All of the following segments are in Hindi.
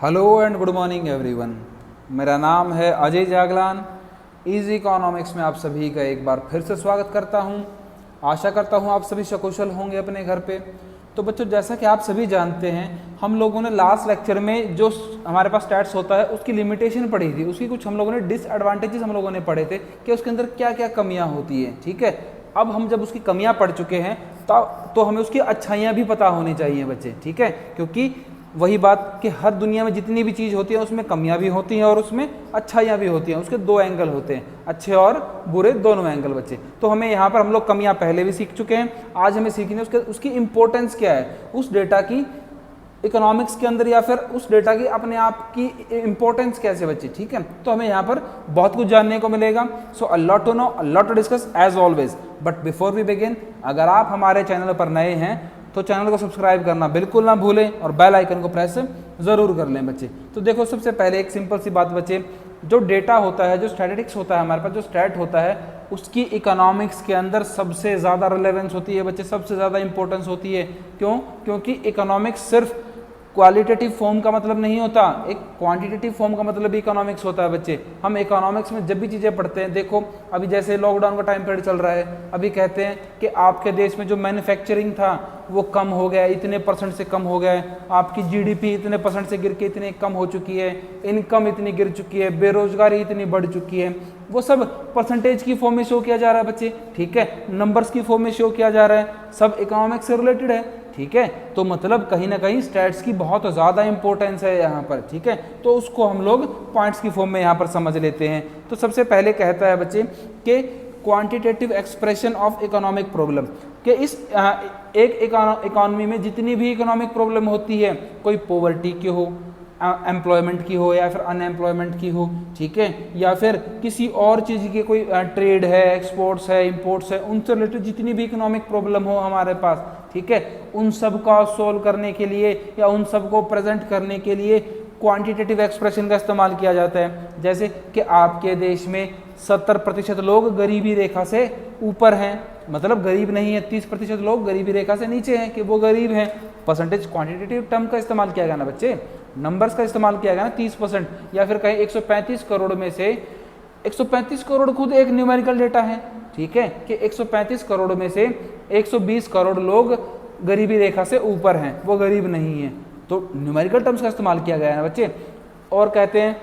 Hello and good morning everyone. मेरा नाम है अजय जागलान। इजी इकोनॉमिक्स में आप सभी का एक बार फिर से स्वागत करता हूं। आशा करता हूं आप सभी सकुशल होंगे अपने घर पे। तो बच्चों, जैसा कि आप सभी जानते हैं, हम लोगों ने लास्ट लेक्चर में जो हमारे पास स्टैट्स होता है उसकी लिमिटेशन पढ़ी थी। उसकी कुछ हम लोगों ने डिसएडवांटेजेस हम लोगों ने पढ़े थे कि उसके अंदर क्या क्या कमियाँ होती हैं। ठीक है, अब हम जब उसकी कमियाँ पढ़ चुके हैं तो हमें उसकी अच्छाइयाँ भी पता होनी चाहिए बच्चे। ठीक है, क्योंकि वही बात कि हर दुनिया में जितनी भी चीज़ होती है उसमें कमियां भी होती हैं और उसमें अच्छाइयाँ भी होती हैं। उसके दो एंगल होते हैं, अच्छे और बुरे दोनों एंगल बच्चे। तो हमें यहाँ पर हम लोग कमियां पहले भी सीख चुके हैं। आज हमें सीखनी है उसकी इम्पोर्टेंस क्या है, उस डेटा की इकोनॉमिक्स के अंदर, या फिर उस डेटा की अपने आप की इंपॉर्टेंस कैसे बच्चे। ठीक है, तो हमें यहाँ पर बहुत कुछ जानने को मिलेगा। So a lot to know, a lot to discuss as always. But before we begin, अगर आप हमारे चैनल पर नए हैं तो चैनल को सब्सक्राइब करना बिल्कुल ना भूलें और बेल आइकन को प्रेस ज़रूर कर लें बच्चे। तो देखो, सबसे पहले एक सिंपल सी बात बच्चे, जो डेटा होता है, जो स्टैटिस्टिक्स होता है हमारे पास, जो स्टैट होता है, उसकी इकोनॉमिक्स के अंदर सबसे ज़्यादा रिलेवेंस होती है बच्चे, सबसे ज़्यादा इंपॉर्टेंस होती है। क्यों? क्योंकि इकोनॉमिक्स सिर्फ क्वालिटेटिव फॉर्म का मतलब नहीं होता, एक क्वांटिटेटिव फॉर्म का मतलब भी इकोनॉमिक्स होता है बच्चे। हम इकोनॉमिक्स में जब भी चीज़ें पढ़ते हैं, देखो अभी जैसे लॉकडाउन का टाइम पीरियड चल रहा है, अभी कहते हैं कि आपके देश में जो मैन्युफैक्चरिंग था वो कम हो गया है, इतने परसेंट से कम हो गया है, आपकी जीडीपी इतने परसेंट से गिर के इतने कम हो चुकी है, इनकम इतनी गिर चुकी है, बेरोजगारी इतनी बढ़ चुकी है। वो सब परसेंटेज की फॉर्म में शो किया जा रहा है बच्चे। ठीक है, नंबर्स की फॉर्म में शो किया जा रहा है, सब इकोनॉमिक्स से रिलेटेड है। ठीक है, तो मतलब कहीं ना कहीं स्टैट्स की बहुत ज़्यादा इंपॉर्टेंस है यहाँ पर। ठीक है, तो उसको हम लोग पॉइंट्स की फॉर्म में यहाँ पर समझ लेते हैं। तो सबसे पहले कहता है बच्चे कि quantitative expression of economic problem, कि इस एक इकोनॉमी में जितनी भी इकोनॉमिक प्रॉब्लम होती है, कोई पॉवर्टी की हो, एम्प्लॉयमेंट की हो, या फिर अनएम्प्लॉयमेंट की हो, ठीक है, या फिर किसी और चीज़ की कोई ट्रेड है, एक्सपोर्ट्स है, इंपोर्ट्स है, उनसे रिलेटेड जितनी भी इकोनॉमिक प्रॉब्लम हो हमारे पास, ठीक है, उन सब का सॉल्व करने के लिए या उन सब को प्रेजेंट करने के लिए क्वांटिटेटिव एक्सप्रेशन का इस्तेमाल किया जाता है। जैसे कि आपके देश में 70% लोग गरीबी रेखा से ऊपर हैं, मतलब गरीब नहीं है, 30% लोग गरीबी रेखा से नीचे हैं कि वो गरीब हैं। परसेंटेज क्वांटिटेटिव टर्म का इस्तेमाल किया गया ना बच्चे, नंबर्स का इस्तेमाल किया गया ना, 30%, या फिर कहीं 135 करोड़ में से 135 करोड़ खुद एक न्यूमेरिकल डेटा है। ठीक है, कि 135 करोड़ में से 120 करोड़ लोग गरीबी रेखा से ऊपर हैं, वो गरीब नहीं है। तो न्यूमेरिकल टर्म्स का इस्तेमाल किया गया है ना बच्चे। और कहते हैं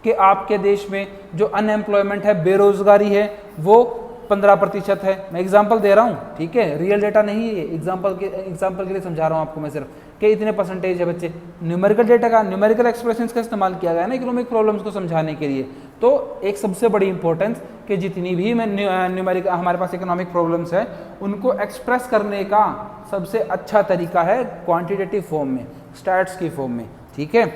कि आपके देश में जो अनएम्प्लॉयमेंट है, बेरोजगारी है, वो 15% है। मैं एग्जांपल दे रहा हूँ, ठीक है, रियल डेटा नहीं है, एग्जांपल के लिए समझा रहा हूँ आपको मैं सिर्फ, कि इतने परसेंटेज है बच्चे। न्यूमेरिकल डेटा का, न्यूमेरिकल एक्सप्रेशंस का इस्तेमाल किया गया है ना इकोनॉमिक प्रॉब्लम्स को समझाने के लिए। तो एक सबसे बड़ी इंपॉर्टेंस कि जितनी भी न्यूमेरिकल हमारे पास इकोनॉमिक प्रॉब्लम्स है, उनको एक्सप्रेस करने का सबसे अच्छा तरीका है क्वांटिटेटिव फॉर्म में, स्टैट्स की फॉर्म में। ठीक है,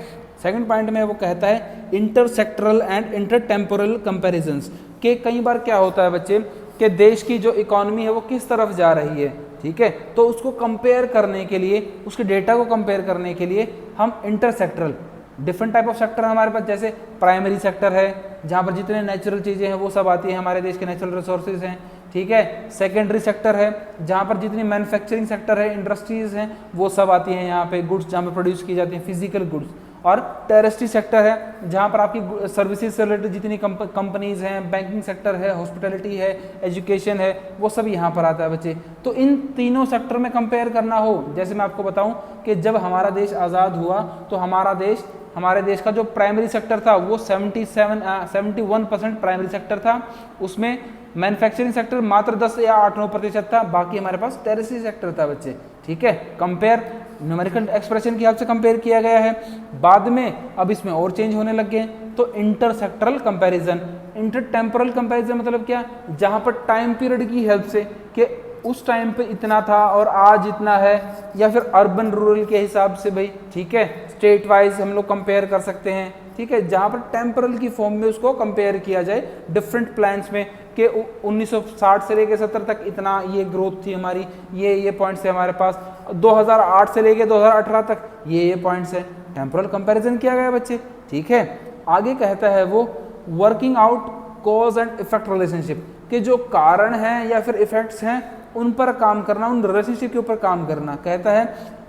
सेकंड पॉइंट में वो कहता है इंटरसेक्टरल एंड इंटरटेम्पोरल कंपैरिजंस, कि कई बार क्या होता है बच्चे कि देश की जो इकोनॉमी है वो किस तरफ जा रही है, ठीक है, तो उसको कंपेयर करने के लिए, उसके डेटा को कंपेयर करने के लिए हम इंटरसेक्टरल, डिफरेंट टाइप ऑफ सेक्टर हमारे पास, जैसे प्राइमरी सेक्टर है जहाँ पर जितने नेचुरल चीज़ें हैं वो सब आती है, हमारे देश के नेचुरल रिसोर्सेज हैं। ठीक है, सेकेंडरी सेक्टर है जहाँ पर जितनी मैन्युफैक्चरिंग सेक्टर है, इंडस्ट्रीज हैं, वो सब आती हैं यहाँ पे, गुड्स जहाँ पर प्रोड्यूस की जाती हैं, फिजिकल गुड्स। और टेरेस्ट्री सेक्टर है जहाँ पर आपकी सर्विसेज से रिलेटेड जितनी कंपनीज हैं, बैंकिंग सेक्टर है, हॉस्पिटैलिटी है, एजुकेशन है, वो सब यहाँ पर आता है बच्चे। तो इन तीनों सेक्टर में कंपेयर करना हो, जैसे मैं आपको बताऊं कि जब हमारा देश आज़ाद हुआ तो हमारे देश का जो प्राइमरी सेक्टर था वो 71% प्राइमरी सेक्टर था, उसमें मैन्युफैक्चरिंग सेक्टर मात्र 10 या 8-9% था, बाकी हमारे पास टेरेस्ट्री सेक्टर था बच्चे। ठीक है, कंपेयर न्यूमेरिकल एक्सप्रेशन की हेल्प से कंपेयर किया गया है। बाद में अब इसमें और चेंज होने लग गए, तो इंटरसेक्टरल कंपैरिजन, इंटरटेम्पोरल कंपैरिजन मतलब क्या, जहां पर टाइम पीरियड की हेल्प से कि उस टाइम पे इतना था और आज इतना है, या फिर अर्बन रूरल के हिसाब से भाई, ठीक है, स्टेट वाइज हम लोग कंपेयर कर सकते हैं। ठीक है, जहां पर टेम्पोरल की फॉर्म में उसको कंपेयर किया जाए डिफरेंट प्लान्स में, कि 1960 से लेकर 70 तक इतना ये ग्रोथ थी हमारी, ये पॉइंट्स है हमारे पास, 2008 से लेकर 2018 तक ये पॉइंट्स है, टेम्पोरल कंपैरिजन किया गया बच्चे। ठीक है, आगे कहता है वो working out cause and effect relationship, के जो कारण हैं या फिर इफेक्ट्स हैं उन पर काम करना, उन रिलेशनशिप के ऊपर काम करना। कहता है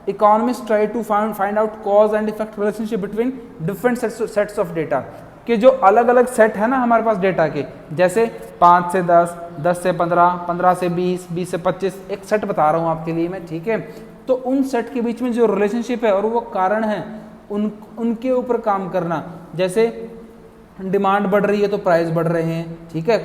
economist try to find out cause and effect relationship between different sets of data, कि जो अलग अलग सेट है ना हमारे पास डेटा के, जैसे 5 से 10, 10 से 15, 15 से 20, 20 से 25, एक सेट बता रहा हूँ आपके लिए मैं, ठीक है। तो उन सेट के बीच में जो रिलेशनशिप है और वो कारण है उनके ऊपर काम करना। जैसे डिमांड बढ़ रही है तो प्राइस बढ़ रहे हैं, ठीक है।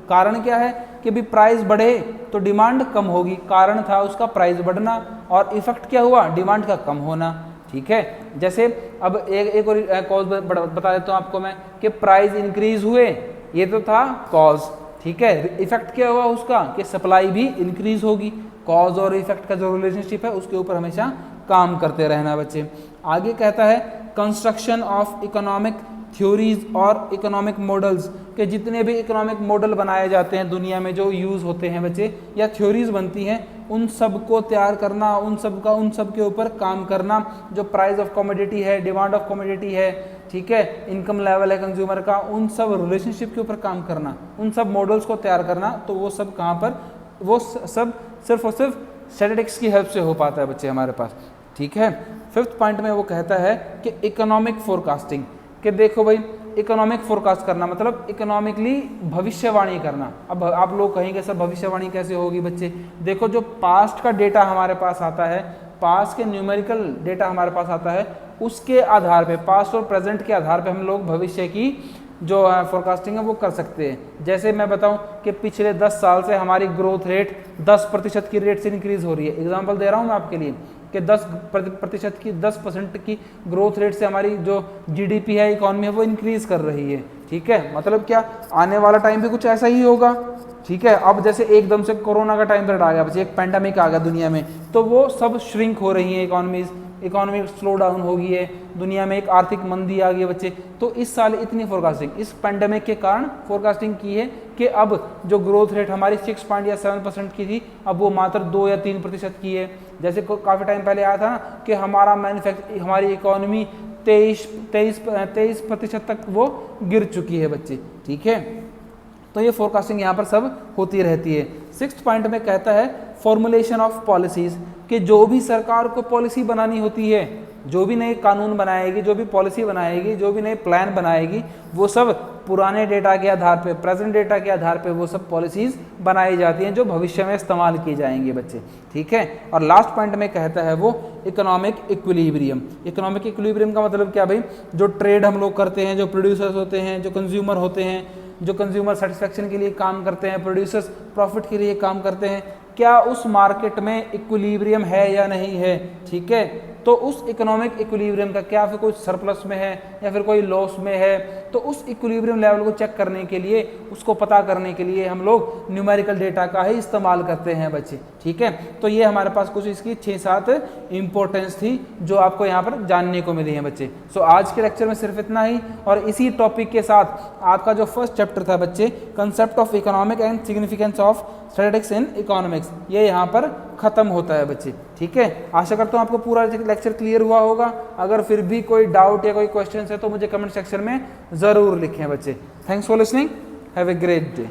कारण क्या है कि भी प्राइस बढ़े तो डिमांड कम होगी, कारण था उसका प्राइस बढ़ना, और इफेक्ट क्या हुआ, डिमांड का कम होना, ठीक है। जैसे अब एक और कॉज बता देता हूँ आपको मैं कि प्राइस इंक्रीज हुए, ये तो था कॉज, ठीक है। इफेक्ट क्या हुआ उसका कि सप्लाई भी इंक्रीज होगी। कॉज और इफेक्ट का जो रिलेशनशिप है उसके ऊपर हमेशा काम करते रहना बच्चे। आगे कहता है कंस्ट्रक्शन ऑफ इकोनॉमिक थ्योरीज और इकोनॉमिक मॉडल्स, के जितने भी इकोनॉमिक मॉडल बनाए जाते हैं दुनिया में जो यूज़ होते हैं बच्चे, या थ्योरीज बनती हैं, उन सब को तैयार करना, उन सब के ऊपर काम करना। जो प्राइस ऑफ कमोडिटी है, डिमांड ऑफ कमोडिटी है, ठीक है, इनकम लेवल है कंज्यूमर का, उन सब रिलेशनशिप के ऊपर काम करना, उन सब मॉडल्स को तैयार करना। तो वो सब कहाँ पर, वो सब सिर्फ और सिर्फ स्टैटिस्टिक्स की हेल्प से हो पाता है बच्चे हमारे पास, ठीक है। 5th पॉइंट में वो कहता है कि इकोनॉमिक फोरकास्टिंग, कि देखो भाई इकोनॉमिक फोरकास्ट करना मतलब इकोनॉमिकली भविष्यवाणी करना। अब आप लोग कहेंगे सर भविष्यवाणी कैसे होगी बच्चे, देखो जो पास्ट का डेटा हमारे पास आता है, पास्ट के न्यूमेरिकल डेटा हमारे पास आता है, उसके आधार पे, पास्ट और प्रेजेंट के आधार पे हम लोग भविष्य की जो फोरकास्टिंग है वो कर सकते हैं। जैसे मैं बताऊं कि पिछले 10 साल से हमारी ग्रोथ रेट 10% की रेट से इंक्रीज हो रही है। एग्जांपल दे रहा हूं मैं आपके लिए कि 10% की ग्रोथ रेट से हमारी जो जीडीपी है, इकॉनमी है, वो इंक्रीज कर रही है, ठीक है। मतलब क्या, आने वाला टाइम भी कुछ ऐसा ही होगा, ठीक है। अब जैसे एकदम से कोरोना का टाइम पीरियड आ गया बच्चे, एक पैंडेमिक आ गया दुनिया में, तो वो सब श्रिंक हो रही है इकॉनमीज, इकोनॉमिक स्लो डाउन हो गई है, दुनिया में एक आर्थिक मंदी आ गई है बच्चे। तो इस साल इतनी फोरकास्टिंग, इस पैंडेमिक के कारण फोरकास्टिंग की है कि अब जो ग्रोथ रेट हमारी 6 या 7% की थी, अब वो मात्र 2 या 3% की है। जैसे काफ़ी टाइम पहले आया था ना कि हमारी इकोनॉमी 23% तक वो गिर चुकी है बच्चे, ठीक है। तो ये फोरकास्टिंग यहाँ पर सब होती रहती है। 6th पॉइंट में कहता है फॉर्मुलेशन ऑफ पॉलिसीज, कि जो भी सरकार को पॉलिसी बनानी होती है, जो भी नए कानून बनाएगी, जो भी पॉलिसी बनाएगी, जो भी नए प्लान बनाएगी, वो सब पुराने डेटा के आधार पे, प्रेजेंट डेटा के आधार पे वो सब पॉलिसीज बनाई जाती हैं जो भविष्य में इस्तेमाल की जाएंगे बच्चे, ठीक है। और लास्ट पॉइंट में कहता है वो इकोनॉमिक इक्विलिब्रियम। इकोनॉमिक इक्विलिब्रियम का मतलब क्या भाई, जो ट्रेड हम लोग करते हैं, जो प्रोड्यूसर्स होते हैं, जो कंज्यूमर होते हैं, जो कंज्यूमर सेटिस्फेक्शन के लिए काम करते हैं, प्रोड्यूसर्स प्रॉफिट के लिए काम करते हैं, क्या उस मार्केट में इक्विलिब्रियम है या नहीं है, ठीक है। तो उस इकोनॉमिक इक्विलिब्रियम का क्या फिर कोई सरप्लस में है या फिर कोई लॉस में है, तो उस इक्विलिब्रियम लेवल को चेक करने के लिए, उसको पता करने के लिए हम लोग न्यूमेरिकल डेटा का ही इस्तेमाल करते हैं बच्चे, ठीक है। तो ये हमारे पास कुछ इसकी 6-7 इंपॉर्टेंस थी जो आपको यहाँ पर जानने को मिली है बच्चे। सो आज के लेक्चर में सिर्फ इतना ही, और इसी टॉपिक के साथ आपका जो फर्स्ट चैप्टर था बच्चे, concept of economic and significance of statistics in economics, ये यहाँ पर खत्म होता है बच्चे, ठीक है। आशा करता हूँ आपको पूरा लेक्चर क्लियर हुआ होगा। अगर फिर भी कोई डाउट या कोई क्वेश्चन है तो मुझे कमेंट सेक्शन में ज़रूर लिखें बच्चे। Thanks for listening, have a great day.